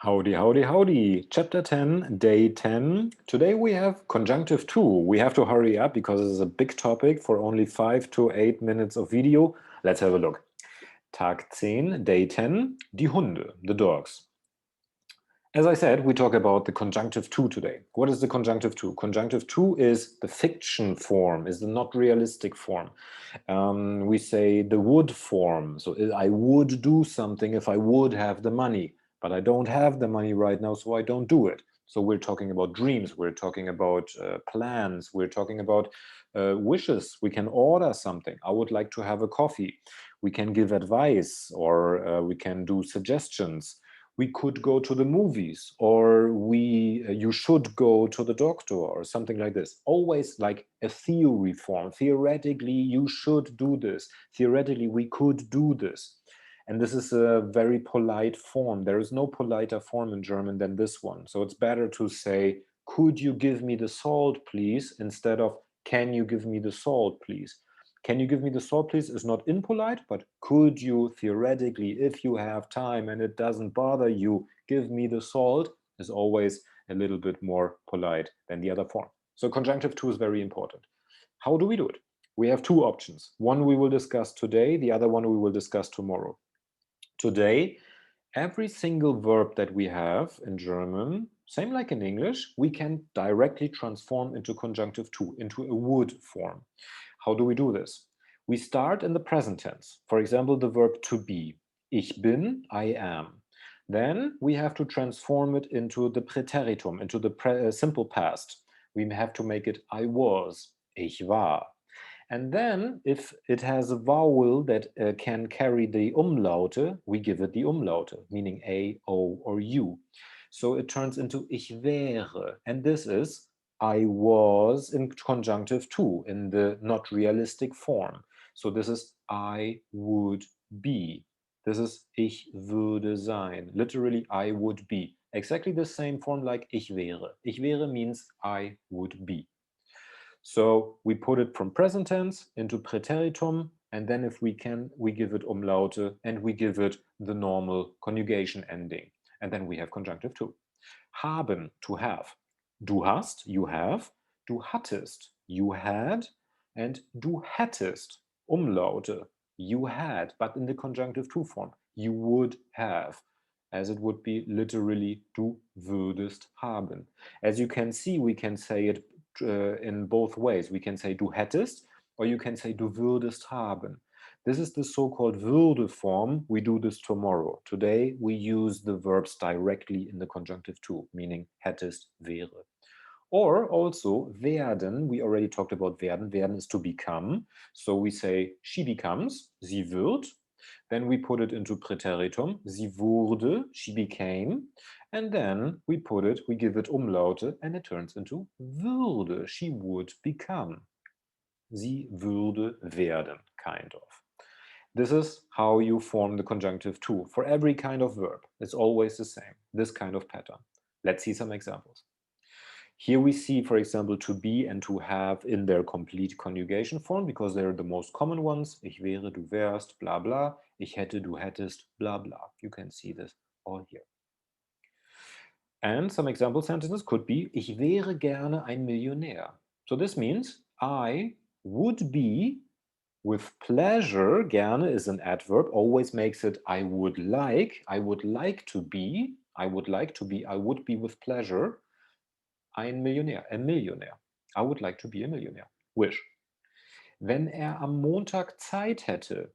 Howdy, howdy, howdy. Chapter 10, day 10. Today we have Konjunktiv II. We have to hurry up because it's a big topic for only 5 to 8 minutes of video. Let's have a look. Tag 10, day 10, die Hunde, the dogs. As I said, we talk about the Konjunktiv II today. What is the Konjunktiv II? Konjunktiv II is the fiction form, is the not realistic form. We say the would form. So I would do something if I would have the money, but I don't have the money right now, so I don't do it. So we're talking about dreams, we're talking about plans, we're talking about wishes. We can order something. I would like to have a coffee. We can give advice, or we can do suggestions. We could go to the movies, or you should go to the doctor, or something like this. Always like a theory form. Theoretically, you should do this. Theoretically, we could do this. And this is a very polite form. There is no politer form in German than this one. So it's better to say, could you give me the salt, please, instead of, can you give me the salt, please? Can you give me the salt, please, is not impolite, but could you theoretically, if you have time and it doesn't bother you, give me the salt, is always a little bit more polite than the other form. So Konjunktiv II is very important. How do we do it? We have two options. One we will discuss today, the other one we will discuss tomorrow. Today, every single verb that we have in German, same like in English, we can directly transform into Konjunktiv II, into a would form. How do we do this? We start in the present tense. For example, the verb to be. Ich bin, I am. Then we have to transform it into the Präteritum, into the simple past. We have to make it I was, ich war. And then if it has a vowel that can carry the umlaute, we give it the umlaute, meaning A, O, or U. So it turns into ich wäre. And this is I was in Konjunktiv II, in the not realistic form. So this is I would be. This is ich würde sein. Literally, I would be. Exactly the same form like ich wäre. Ich wäre means I would be. So we put it from present tense into Präteritum, and then if we can, we give it umlaute and we give it the normal conjugation ending. And then we have Konjunktiv II. Haben, to have. Du hast, you have. Du hattest, you had. And du hättest, umlaute, you had, but in the Konjunktiv II form. You would have, as it would be literally du würdest haben. As you can see, we can say it in both ways. We can say du hättest, or you can say du würdest haben. This is the so-called würde form. We do this tomorrow. Today we use the verbs directly in the Konjunktiv II, meaning hättest, wäre. Or also werden, we already talked about werden. Werden is to become. So we say she becomes, sie wird. Then we put it into Präteritum, sie wurde, she became. And then we give it umlaute, and it turns into würde, she would become. Sie würde werden, kind of. This is how you form the Konjunktiv II. For every kind of verb, it's always the same, this kind of pattern. Let's see some examples. Here we see, for example, to be and to have in their complete conjugation form, because they're the most common ones. Ich wäre, du wärst, blah, blah. Ich hätte, du hättest, blah, blah. You can see this all here. And some example sentences could be, ich wäre gerne ein Millionär. So this means I would be with pleasure. Gerne is an adverb, always makes it I would like to be, I would be with pleasure. Ein Millionär, a millionaire. I would like to be a millionaire. Wish. Wenn am Montag Zeit hätte.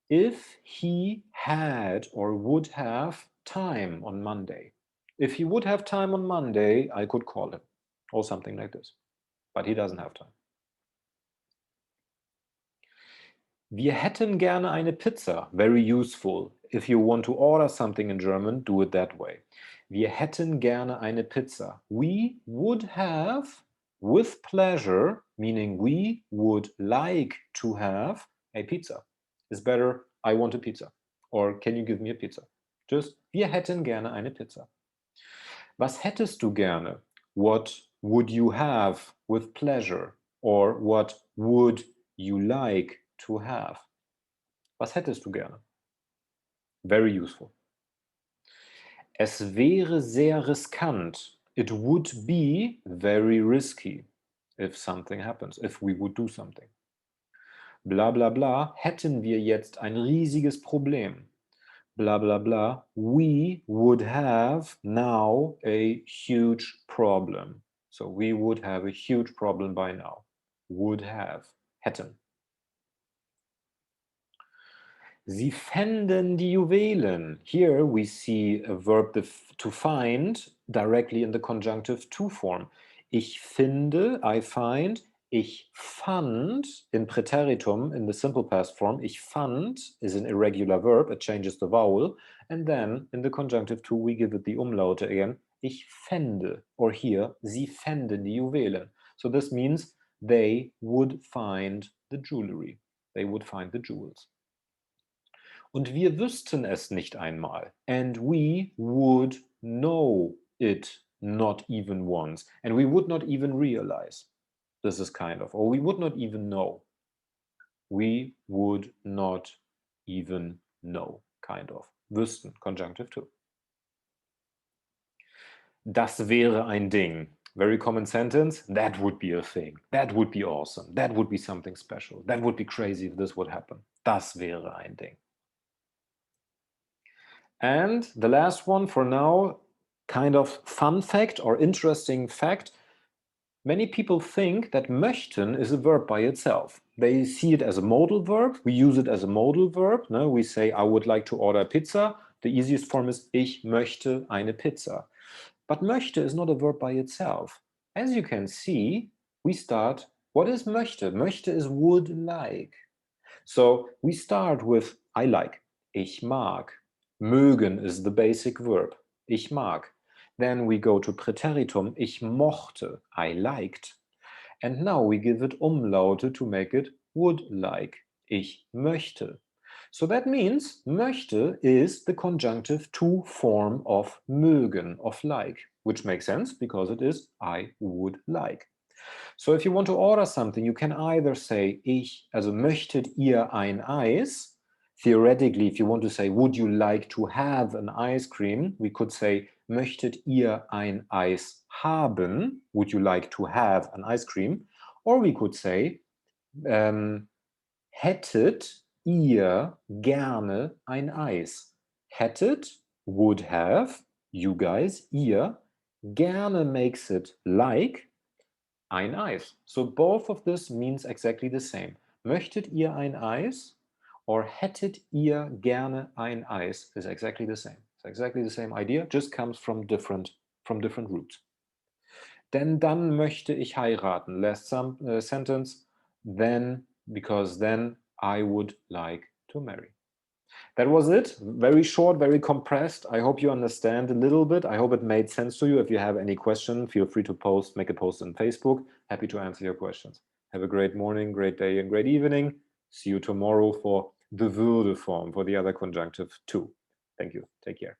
If he had or would have time on Monday. If he would have time on Monday, I could call him. Or something like this. But he doesn't have time. Wir hätten gerne eine Pizza. Very useful. If you want to order something in German, do it that way. Wir hätten gerne eine Pizza. We would have, with pleasure, meaning we would like to have a pizza. It's better, I want a pizza. Or can you give me a pizza? Just, wir hätten gerne eine Pizza. Was hättest du gerne? What would you have with pleasure? Or what would you like to have? Was hättest du gerne? Very useful. Es wäre sehr riskant. It would be very risky if something happens, if we would do something. Bla bla bla, hätten wir jetzt ein riesiges Problem. Bla bla bla, we would have now a huge problem. So we would have a huge problem by now. Would have, hätten. Sie fänden die Juwelen. Here we see a verb to find directly in the conjunctive to form. Ich finde, I find. Ich fand in Präteritum in the simple past form. Ich fand is an irregular verb. It changes the vowel. And then in the conjunctive to we give it the umlaute again. Ich fände. Or here, sie fänden die Juwelen. So this means they would find the jewelry. They would find the jewels. Und wir wüssten es nicht einmal. And we would know it not even once. And we would not even realize. This is kind of, or we would not even know. We would not even know, kind of. Wüssten, conjunctive to. Das wäre ein Ding. Very common sentence. That would be a thing. That would be awesome. That would be something special. That would be crazy if this would happen. Das wäre ein Ding. And the last one for now, kind of fun fact or interesting fact. Many people think that möchten is a verb by itself. They see it as a modal verb. We use it as a modal verb. No? We say, I would like to order pizza. The easiest form is, ich möchte eine Pizza. But möchte is not a verb by itself. As you can see, we start, what is möchte? Möchte is would like. So we start with I like. Ich mag. Mögen is the basic verb. Ich mag. Then we go to Präteritum. Ich mochte. I liked. And now we give it umlaute to make it would like. Ich möchte. So that means möchte is the conjunctive to form of mögen, of like, which makes sense because it is I would like. So if you want to order something, you can either say ich, also möchtet ihr ein Eis? Theoretically, if you want to say, would you like to have an ice cream? We could say, möchtet ihr ein Eis haben? Would you like to have an ice cream? Or we could say, hättet ihr gerne ein Eis? Hättet, would have, you guys, ihr, gerne makes it like, ein Eis. So both of this means exactly the same. Möchtet ihr ein Eis? Or hättet ihr gerne ein Eis is exactly the same. It's exactly the same idea, just comes from different roots. Denn dann möchte ich heiraten. Last sentence. Then, because then I would like to marry. That was it. Very short, very compressed. I hope you understand a little bit. I hope it made sense to you. If you have any question, feel free to make a post on Facebook. Happy to answer your questions. Have a great morning, great day, and great evening. See you tomorrow for the würde form, for the other conjunctive too. Thank you. Take care.